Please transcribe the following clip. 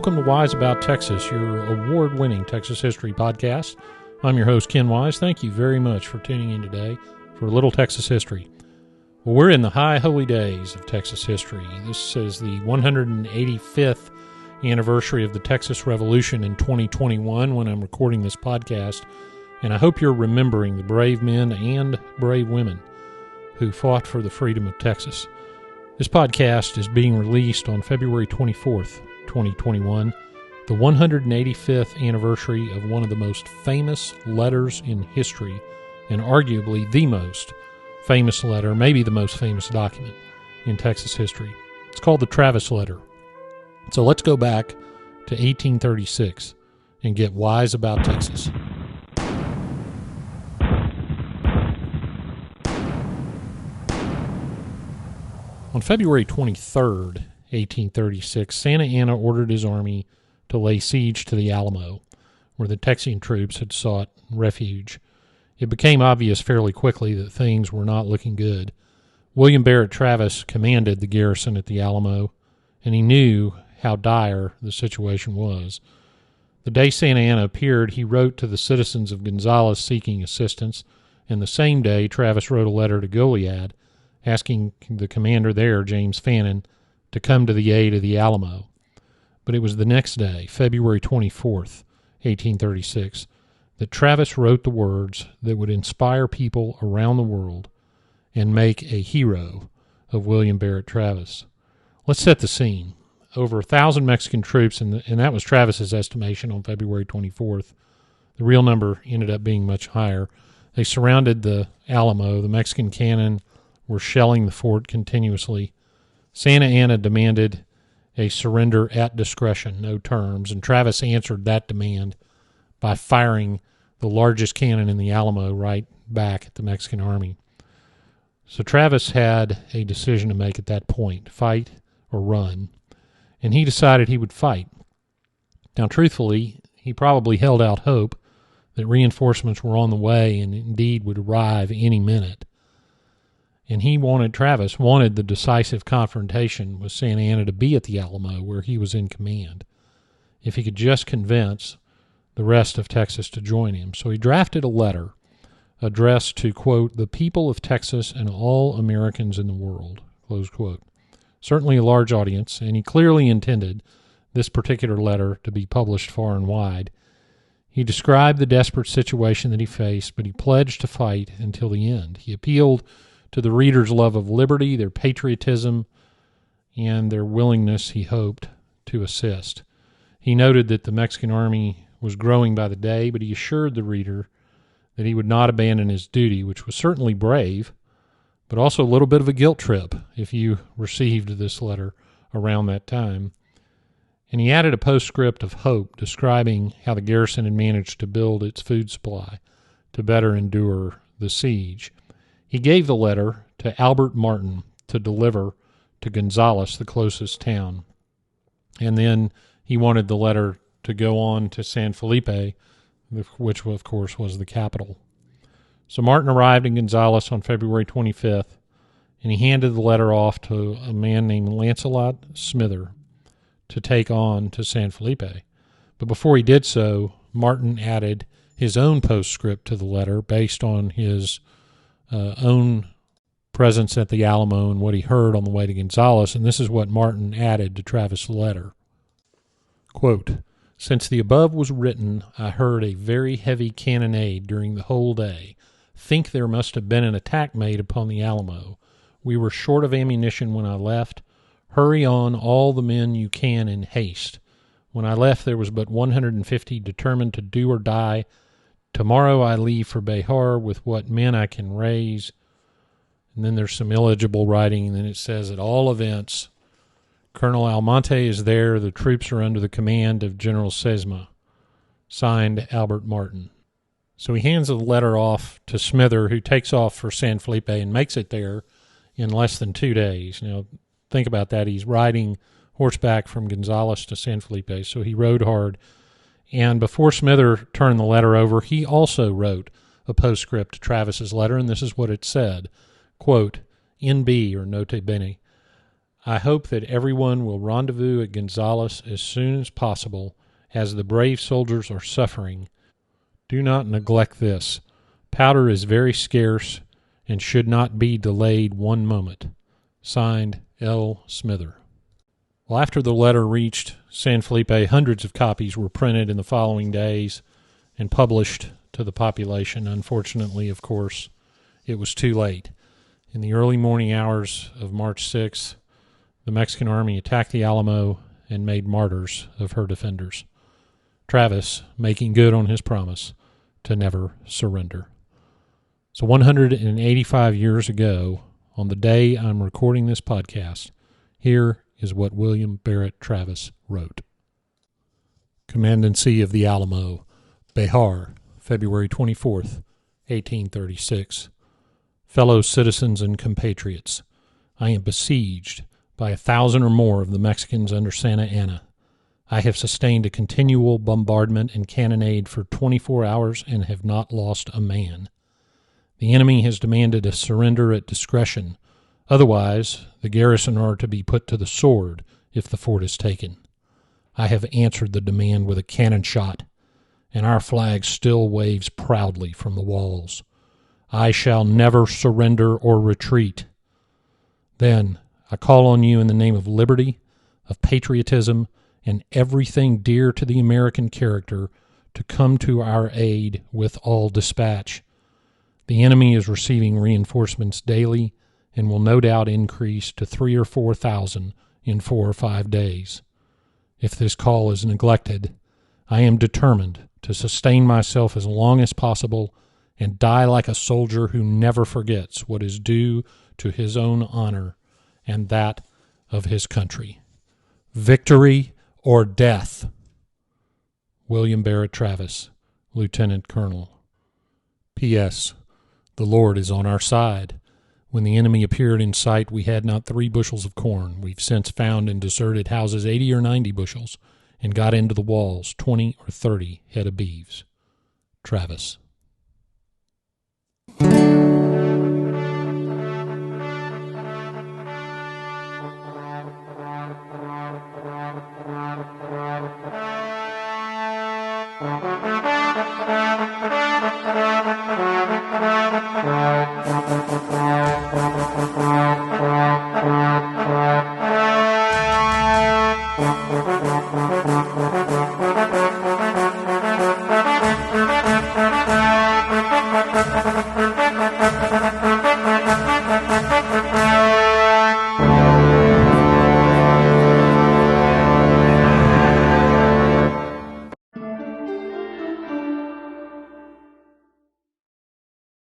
welcome to Wise About Texas, your award-winning Texas history podcast. I'm your host, Ken Wise. Thank you very much for tuning in today for a little Texas history. Well, we're in the high holy days of Texas history. This is the 185th anniversary of the Texas Revolution in 2021 when I'm recording this podcast, and I hope you're remembering the brave men and brave women who fought for the freedom of Texas. This podcast is being released on February 24th, 2021, the 185th anniversary of one of the most famous letters in history, and arguably the most famous letter, maybe the most famous document in Texas history. It's called the Travis Letter. So let's go back to 1836 and get wise about Texas. On February 23rd, 1836, Santa Anna ordered his army to lay siege to the Alamo, where the Texian troops had sought refuge. It became obvious fairly quickly that things were not looking good. William Barrret Travis commanded the garrison at the Alamo, and he knew how dire the situation was. The day Santa Anna appeared, he wrote to the citizens of Gonzales seeking assistance, and the same day Travis wrote a letter to Goliad asking the commander there, James Fannin, to come to the aid of the Alamo. But it was the next day, February 24th, 1836, that Travis wrote the words that would inspire people around the world and make a hero of William Barrret Travis. Let's set the scene. Over 1,000 Mexican troops, and that was Travis's estimation on February 24th. The real number ended up being much higher. They surrounded the Alamo. The Mexican cannon were shelling the fort continuously. Santa Anna demanded a surrender at discretion, no terms, and Travis answered that demand by firing the largest cannon in the Alamo right back at the Mexican army. So Travis had a decision to make at that point, fight or run, and he decided he would fight. Now, truthfully, he probably held out hope that reinforcements were on the way and indeed would arrive any minute. And Travis wanted the decisive confrontation with Santa Anna to be at the Alamo, where he was in command, if he could just convince the rest of Texas to join him. So he drafted a letter addressed to, quote, the people of Texas and all Americans in the world, close quote. Certainly a large audience, and he clearly intended this particular letter to be published far and wide. He described the desperate situation that he faced, but he pledged to fight until the end. He appealed to the readers' love of liberty, their patriotism, and their willingness, he hoped, to assist. He noted that the Mexican army was growing by the day, but he assured the reader that he would not abandon his duty, which was certainly brave, but also a little bit of a guilt trip if you received this letter around that time. And he added a postscript of hope describing how the garrison had managed to build its food supply to better endure the siege. He gave the letter to Albert Martin to deliver to Gonzales, the closest town. And then he wanted the letter to go on to San Felipe, which, of course, was the capital. So Martin arrived in Gonzales on February 25th, and he handed the letter off to a man named Lancelot Smither to take on to San Felipe. But before he did so, Martin added his own postscript to the letter based on his own presence at the Alamo and what he heard on the way to Gonzales, and this is what Martin added to Travis' letter. Quote, since the above was written, I heard a very heavy cannonade during the whole day. Think there must have been an attack made upon the Alamo. We were short of ammunition when I left. Hurry on all the men you can in haste. When I left, there was but 150 determined to do or die. Tomorrow I leave for Behar with what men I can raise. And then there's some illegible writing, and then it says, at all events, Colonel Almonte is there. The troops are under the command of General Sesma. Signed, Albert Martin. So he hands the letter off to Smither, who takes off for San Felipe and makes it there in less than 2 days. Now, think about that. He's riding horseback from Gonzales to San Felipe, so he rode hard. And before Smither turned the letter over, he also wrote a postscript to Travis's letter, and this is what it said. Quote, NB, or Note Bene, I hope that everyone will rendezvous at Gonzales as soon as possible, as the brave soldiers are suffering. Do not neglect this. Powder is very scarce and should not be delayed one moment. Signed, L. Smither. Well, after the letter reached San Felipe, hundreds of copies were printed in the following days and published to the population. Unfortunately, of course, it was too late. In the early morning hours of March 6th, the Mexican army attacked the Alamo and made martyrs of her defenders. Travis making good on his promise to never surrender. So 185 years ago, on the day I'm recording this podcast, here is what William Barrret Travis wrote. Commandancy of the Alamo, Bihar, February 24th, 1836. Fellow citizens and compatriots, I am besieged by 1,000 or more of the Mexicans under Santa Anna. I have sustained a continual bombardment and cannonade for 24 hours and have not lost a man. The enemy has demanded a surrender at discretion. Otherwise, the garrison are to be put to the sword if the fort is taken. I have answered the demand with a cannon shot, and our flag still waves proudly from the walls. I shall never surrender or retreat. Then I call on you in the name of liberty, of patriotism, and everything dear to the American character to come to our aid with all dispatch. The enemy is receiving reinforcements daily and will no doubt increase to 3,000 or 4,000 in 4 or 5 days. If this call is neglected, I am determined to sustain myself as long as possible and die like a soldier who never forgets what is due to his own honor and that of his country. Victory or death. William Barrret Travis, Lieutenant Colonel. P.S. The Lord is on our side. When the enemy appeared in sight, we had not 3 bushels of corn. We've since found in deserted houses 80 or 90 bushels, and got into the walls 20 or 30 head of beeves. Travis.